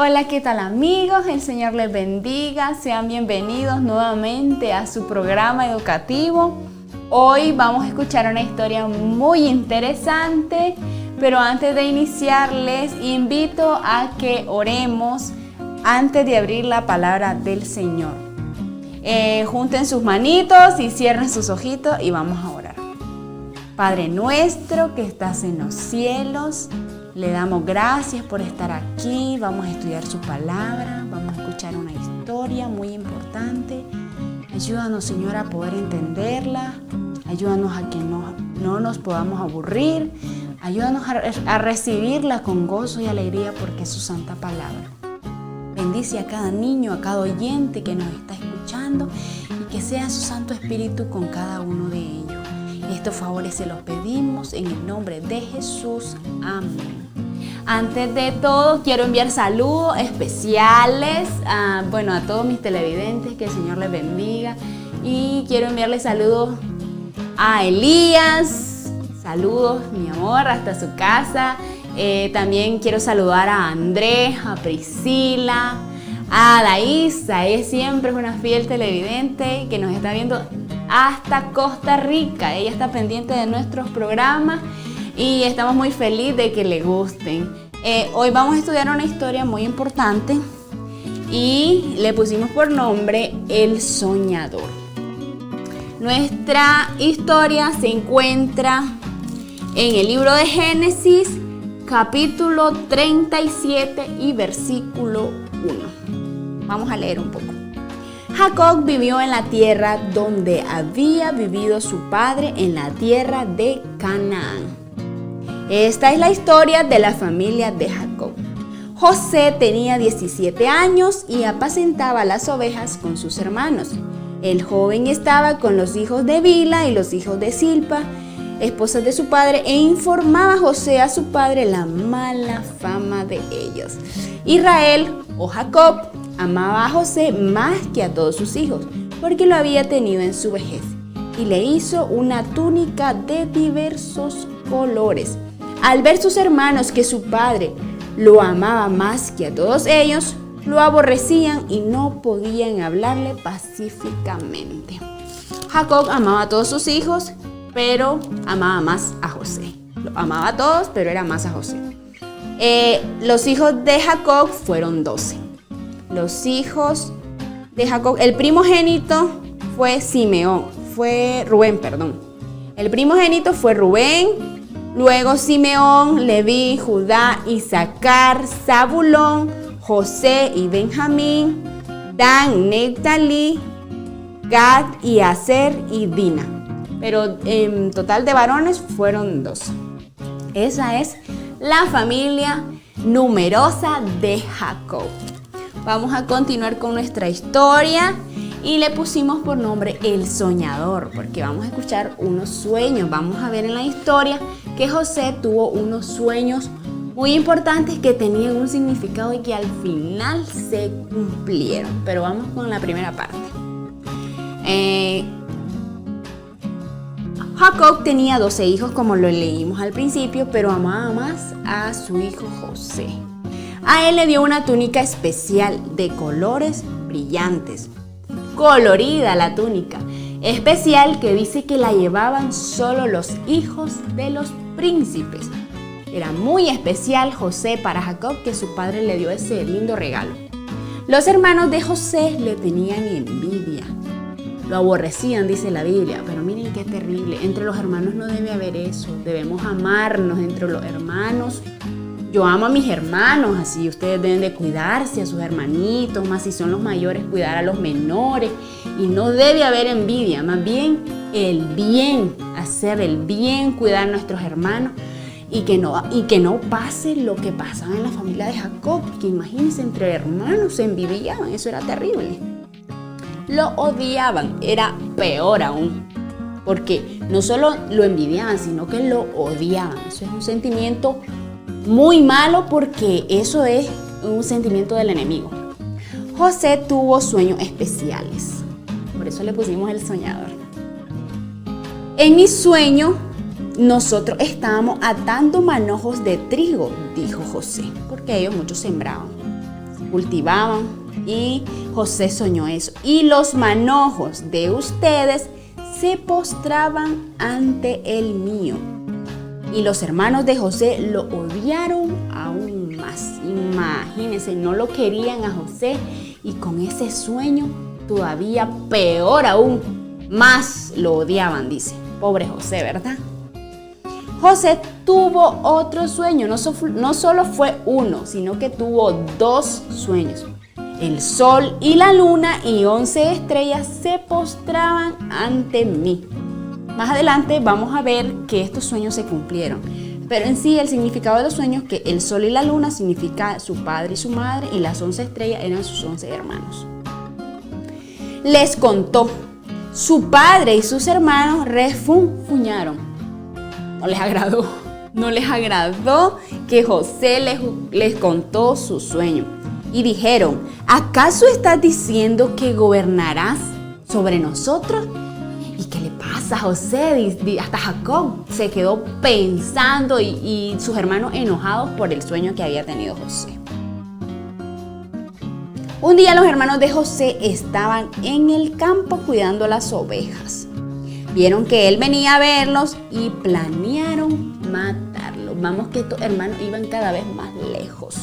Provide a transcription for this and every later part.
Hola, ¿qué tal amigos? El Señor les bendiga. Sean bienvenidos nuevamente a su programa educativo. Hoy vamos a escuchar una historia muy interesante, pero antes de iniciar les invito a que oremos antes de abrir la palabra del Señor. Junten sus manitos y cierren sus ojitos y vamos a orar. Padre nuestro que estás en los cielos, le damos gracias por estar aquí. Vamos a estudiar su palabra, vamos a escuchar una historia muy importante. Ayúdanos, Señor, a poder entenderla. Ayúdanos a que no nos podamos aburrir. Ayúdanos a recibirla con gozo y alegría porque es su santa palabra. Bendice a cada niño, a cada oyente que nos está escuchando y que sea su Santo Espíritu con cada uno de ellos. Estos favores se los pedimos en el nombre de Jesús. Amén. Antes de todo, quiero enviar saludos especiales a todos mis televidentes, que el Señor les bendiga. Y quiero enviarles saludos a Elías, saludos, mi amor, hasta su casa. También quiero saludar a Andrés, a Priscila, a Daísa. Ella siempre es una fiel televidente que nos está viendo hasta Costa Rica. Ella está pendiente de nuestros programas y estamos muy felices de que le gusten. Hoy vamos a estudiar una historia muy importante y le pusimos por nombre El Soñador. Nuestra historia se encuentra en el libro de Génesis, capítulo 37 y versículo 1. Vamos a leer un poco. Jacob vivió en la tierra donde había vivido su padre, en la tierra de Canaán. Esta es la historia de la familia de Jacob. José tenía 17 años y apacentaba las ovejas con sus hermanos. El joven estaba con los hijos de Bila y los hijos de Silpa, esposas de su padre, e informaba a José a su padre la mala fama de ellos. Israel, o Jacob, amaba a José más que a todos sus hijos, porque lo había tenido en su vejez, y le hizo una túnica de diversos colores. Al ver sus hermanos que su padre lo amaba más que a todos ellos, lo aborrecían y no podían hablarle pacíficamente. Jacob amaba a todos sus hijos, pero amaba más a José. Lo amaba a todos, pero era más a José. Los hijos de Jacob fueron 12. Los hijos de Jacob, el primogénito fue Rubén. El primogénito fue Rubén, luego Simeón, Leví, Judá, Isaacar, Zabulón, José y Benjamín, Dan, Neftalí, Gad y Aser y Dina. Pero en total de varones fueron 12. Esa es la familia numerosa de Jacob. Vamos a continuar con nuestra historia y le pusimos por nombre El Soñador, porque vamos a escuchar unos sueños. Vamos a ver en la historia que José tuvo unos sueños muy importantes que tenían un significado y que al final se cumplieron. Pero vamos con la primera parte. Jacob tenía 12 hijos, como lo leímos al principio, pero amaba más a su hijo José. A él le dio una túnica especial de colores brillantes. Colorida la túnica, especial, que dice que la llevaban solo los hijos de los príncipes. Era muy especial José para Jacob, que su padre le dio ese lindo regalo. Los hermanos de José le tenían envidia. Lo aborrecían, dice la Biblia, pero miren qué terrible. Entre los hermanos no debe haber eso. Debemos amarnos entre los hermanos. Yo amo a mis hermanos, así ustedes deben de cuidarse a sus hermanitos, más si son los mayores, cuidar a los menores. Y no debe haber envidia, más bien el bien, hacer el bien, cuidar a nuestros hermanos. Y que no pase lo que pasaba en la familia de Jacob, que imagínense, entre hermanos se envidiaban, eso era terrible. Lo odiaban, era peor aún, porque no solo lo envidiaban, sino que lo odiaban. Eso es un sentimiento muy malo, porque eso es un sentimiento del enemigo. José tuvo sueños especiales, por eso le pusimos El Soñador. En mi sueño, nosotros estábamos atando manojos de trigo, dijo José, porque ellos muchos sembraban. cultivaban y José soñó eso. Y los manojos de ustedes se postraban ante el mío. Y los hermanos de José lo odiaron aún más. Imagínense, no lo querían a José y con ese sueño todavía peor aún, más lo odiaban, dice. Pobre José, ¿verdad? José tuvo otro sueño, no solo fue uno, sino que tuvo 2 sueños. El sol y la luna y 11 estrellas se postraban ante mí. Más adelante vamos a ver que estos sueños se cumplieron. Pero en sí el significado de los sueños, que el sol y la luna significa su padre y su madre y las 11 estrellas eran sus 11 hermanos. Les contó. Su padre y sus hermanos refunfuñaron. No les agradó que José les contó su sueño. Y dijeron, ¿acaso estás diciendo que gobernarás sobre nosotros? ¿Y qué le pasa a José? Hasta Jacob se quedó pensando y sus hermanos enojados por el sueño que había tenido José. Un día los hermanos de José estaban en el campo cuidando las ovejas. Vieron que él venía a verlos y planearon matarlo. Vamos que estos hermanos iban cada vez más lejos.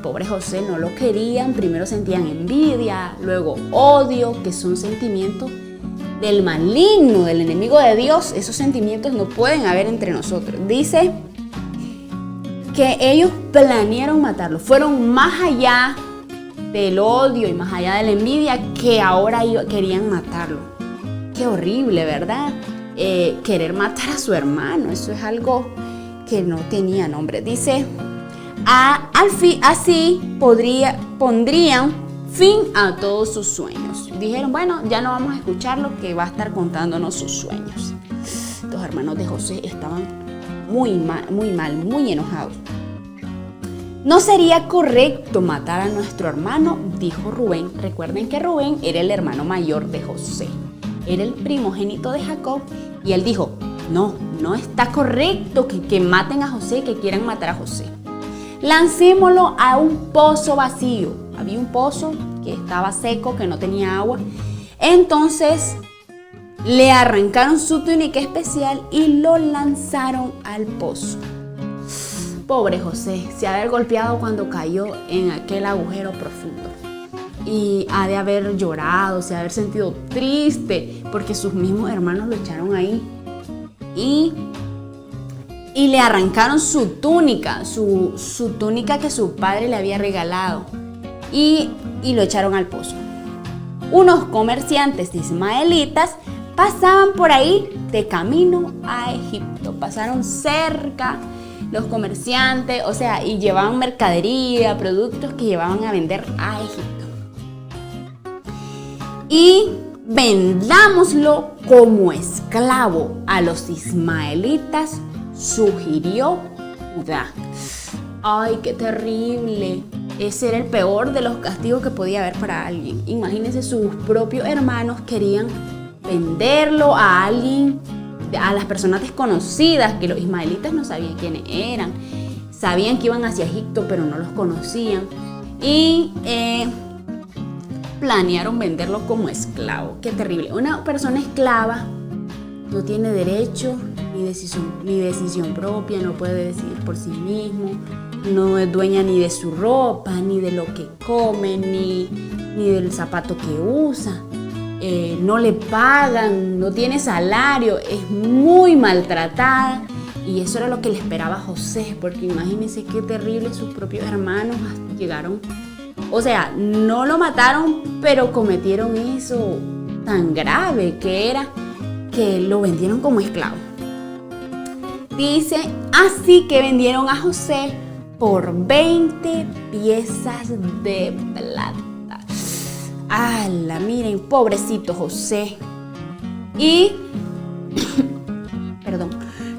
Pobre José, no lo querían. Primero sentían envidia, luego odio, que son sentimientos del maligno, del enemigo de Dios. Esos sentimientos no pueden haber entre nosotros. Dice que ellos planearon matarlo. Fueron más allá del odio y más allá de la envidia, que ahora querían matarlo. Qué horrible, ¿verdad? Querer matar a su hermano, eso es algo que no tenía nombre. Dice, así pondrían fin a todos sus sueños. Dijeron, bueno, ya no vamos a escucharlo, que va a estar contándonos sus sueños. Los hermanos de José estaban muy mal, muy enojados. No sería correcto matar a nuestro hermano, dijo Rubén. Recuerden que Rubén era el hermano mayor de José. Era el primogénito de Jacob. Y él dijo, no está correcto que maten a José, que quieran matar a José. Lancémoslo a un pozo vacío. Había un pozo que estaba seco, que no tenía agua. Entonces le arrancaron su túnica especial y lo lanzaron al pozo. Pobre José, se ha de haber golpeado cuando cayó en aquel agujero profundo. Y ha de haber llorado, se ha de haber sentido triste, porque sus mismos hermanos lo echaron ahí. Y le arrancaron su túnica, su túnica que su padre le había regalado. Y lo echaron al pozo. Unos comerciantes ismaelitas pasaban por ahí de camino a Egipto. Pasaron cerca los comerciantes, y llevaban mercadería, productos que llevaban a vender a Egipto. Y vendámoslo como esclavo a los ismaelitas, sugirió Judá. ¡Ay, qué terrible! Ese era el peor de los castigos que podía haber para alguien. Imagínense, sus propios hermanos querían venderlo a alguien, a las personas desconocidas, que los ismaelitas no sabían quiénes eran. Sabían que iban hacia Egipto, pero no los conocían. Y planearon venderlo como esclavo. ¡Qué terrible! Una persona esclava no tiene derecho ni decisión propia, no puede decidir por sí mismo, no es dueña ni de su ropa, ni de lo que come, ni del zapato que usa. No le pagan, no tiene salario, es muy maltratada. Y eso era lo que le esperaba a José, porque imagínense qué terrible, sus propios hermanos llegaron. No lo mataron, pero cometieron eso tan grave que era que lo vendieron como esclavo. Dice, así que vendieron a José por 20 piezas de plata. ¡Hala! Miren, pobrecito José. Y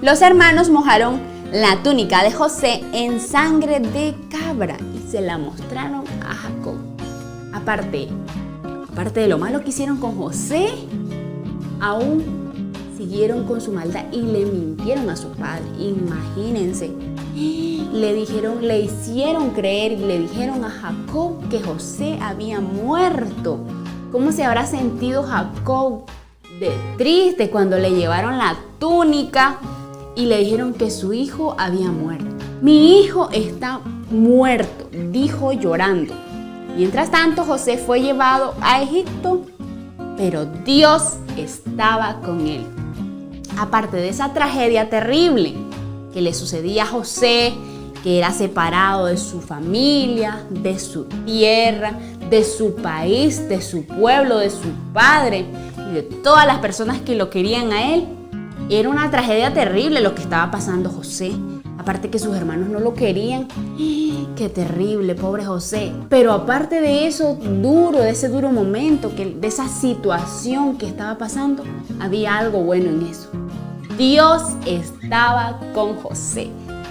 los hermanos mojaron la túnica de José en sangre de cabra y se la mostraron a Jacob. Aparte de lo malo que hicieron con José, aún siguieron con su maldad y le mintieron a su padre. Imagínense. le hicieron creer y le dijeron a Jacob que José había muerto. ¿Cómo se habrá sentido Jacob de triste cuando le llevaron la túnica y le dijeron que su hijo había muerto? Mi hijo está muerto, dijo llorando. Mientras tanto, José fue llevado a Egipto, pero Dios estaba con él. Aparte de esa tragedia terrible que le sucedía a José, que era separado de su familia, de su tierra, de su país, de su pueblo, de su padre y de todas las personas que lo querían a él, era una tragedia terrible lo que estaba pasando José. Aparte que sus hermanos no lo querían. ¡Qué terrible, pobre José! Pero aparte de eso, de ese duro momento, de esa situación que estaba pasando, había algo bueno en eso. Dios estaba con José.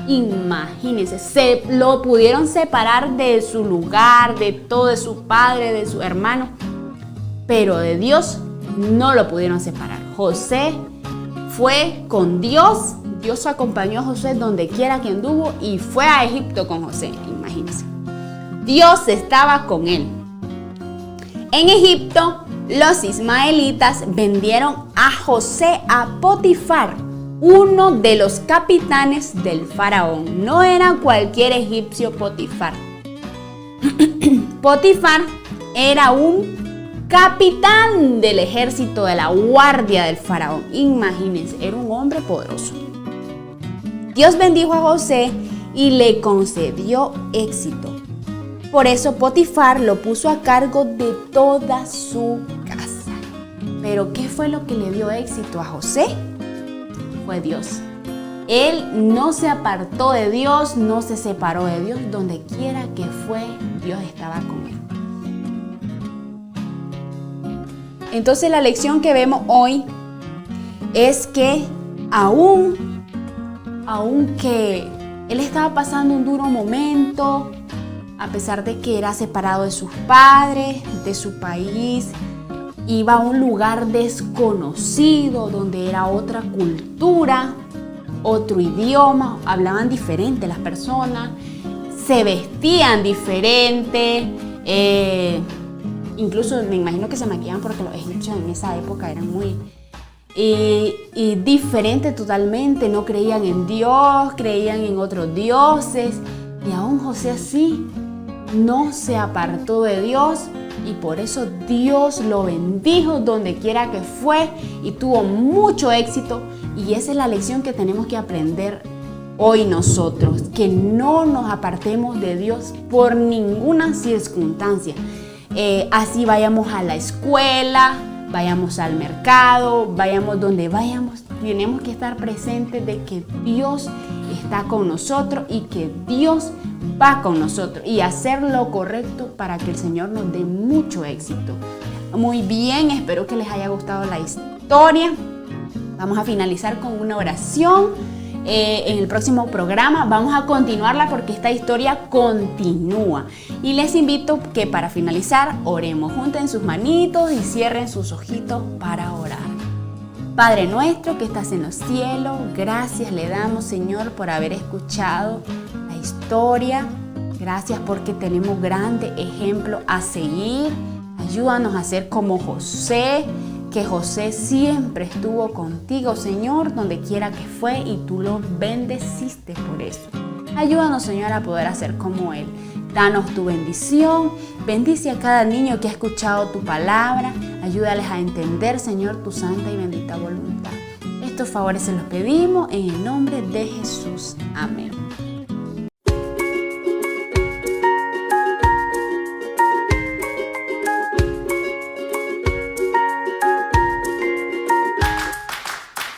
Imagínense, se lo pudieron separar de su lugar, de todo, de su padre, de su hermano, pero de Dios no lo pudieron separar. José fue con Dios. Dios acompañó a José donde quiera que anduvo y fue a Egipto con José, imagínense. Dios estaba con él. En Egipto, los ismaelitas vendieron a José a Potifar, uno de los capitanes del faraón. No era cualquier egipcio Potifar. Potifar era un capitán del ejército de la guardia del faraón. Imagínense, era un hombre poderoso. Dios bendijo a José y le concedió éxito. Por eso Potifar lo puso a cargo de toda su casa. Pero ¿qué fue lo que le dio éxito a José? Fue Dios. Él no se apartó de Dios, no se separó de Dios. Donde quiera que fue, Dios estaba con él. Entonces la lección que vemos hoy es que aunque él estaba pasando un duro momento, a pesar de que era separado de sus padres, de su país, iba a un lugar desconocido donde era otra cultura, otro idioma, hablaban diferente las personas, se vestían diferente, incluso me imagino que se maquillaban porque los egipcios en esa época eran muy y diferente totalmente, no creían en Dios, creían en otros dioses, y aún José así no se apartó de Dios y por eso Dios lo bendijo donde quiera que fue y tuvo mucho éxito. Y esa es la lección que tenemos que aprender hoy nosotros, que no nos apartemos de Dios por ninguna circunstancia. Así vayamos a la escuela, vayamos al mercado, vayamos donde vayamos, tenemos que estar presentes de que Dios está con nosotros y que Dios va con nosotros y hacer lo correcto para que el Señor nos dé mucho éxito. Muy bien, espero que les haya gustado la historia. Vamos a finalizar con una oración. En el próximo programa vamos a continuarla porque esta historia continúa. Y les invito que para finalizar oremos. Junten sus manitos y cierren sus ojitos para orar. Padre nuestro que estás en los cielos, gracias le damos, Señor, por haber escuchado la historia. Gracias porque tenemos grandes ejemplos a seguir. Ayúdanos a ser como José, que José siempre estuvo contigo, Señor, donde quiera que fue y tú lo bendeciste por eso. Ayúdanos, Señor, a poder hacer como Él. Danos tu bendición. Bendice a cada niño que ha escuchado tu palabra. Ayúdales a entender, Señor, tu santa y bendita voluntad. Estos favores se los pedimos en el nombre de Jesús. Amén.